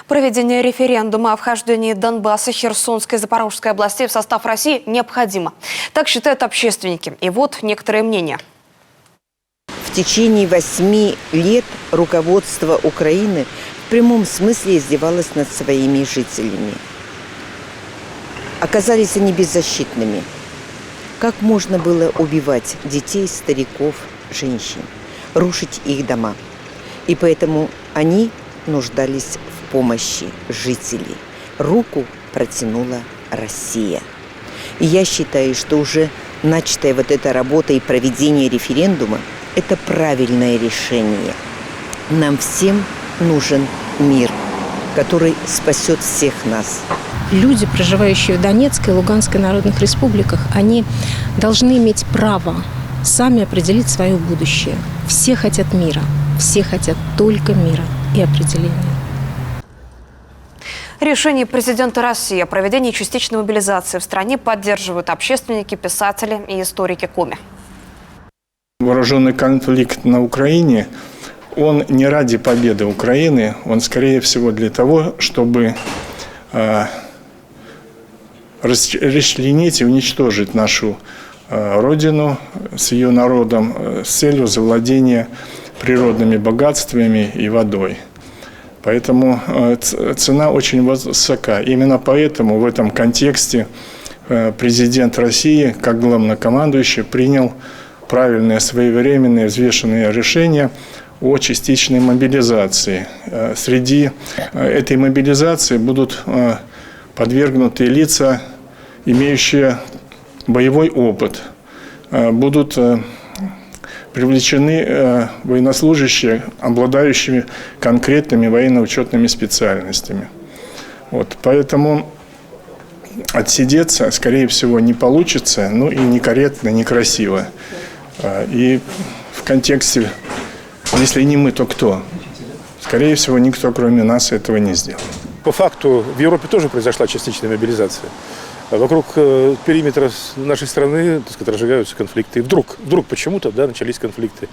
Проведение референдума о вхождении Донбасса, Херсонской и Запорожской областей в состав России необходимо. Так считают общественники. И вот некоторые мнения. В течение 8 лет руководство Украины в прямом смысле издевалось над своими жителями. Оказались они беззащитными. Как можно было убивать детей, стариков, женщин, рушить их дома? И поэтому они нуждались в помощи жителей. Руку протянула Россия. И я считаю, что уже начатая вот эта работа и проведение референдума – это правильное решение. Нам всем нужен мир, который спасет всех нас. Люди, проживающие в Донецкой и Луганской народных республиках, они должны иметь право сами определить свое будущее. Все хотят мира, все хотят только мира и определения. Решение президента России о проведении частичной мобилизации в стране поддерживают общественники, писатели и историки Коми. Вооруженный конфликт на Украине, он не ради победы Украины, он скорее всего для того, чтобы расчленить и уничтожить нашу Родину с ее народом с целью завладения природными богатствами и водой. Поэтому цена очень высока. Именно поэтому в этом контексте президент России, как главнокомандующий, принял правильное, своевременное, взвешенное решение о частичной мобилизации. Среди этой мобилизации будут подвергнуты лица, имеющие боевой опыт. Будут привлечены военнослужащие, обладающими конкретными военно-учетными специальностями. Вот. Поэтому отсидеться, скорее всего, не получится, ну и некорректно, некрасиво. И в контексте, если не мы, то кто? Скорее всего, никто, кроме нас, этого не сделал. По факту в Европе тоже произошла частичная мобилизация. Вокруг периметра нашей страны, так сказать, разжигаются конфликты. И вдруг почему-то начались конфликты.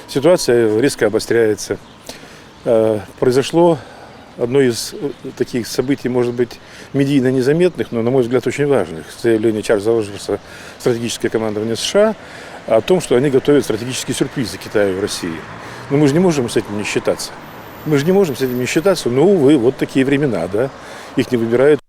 Ситуация резко обостряется. Произошло одно из таких событий, может быть, медийно незаметных, но, на мой взгляд, очень важных. Заявление Чарльза Рожерса, стратегическое командование США, о том, что они готовят стратегические сюрпризы Китаю и России. Но мы же не можем с этим не считаться. Мы же не можем с этим не считаться, но, увы, вот такие времена, да, их не выбирают.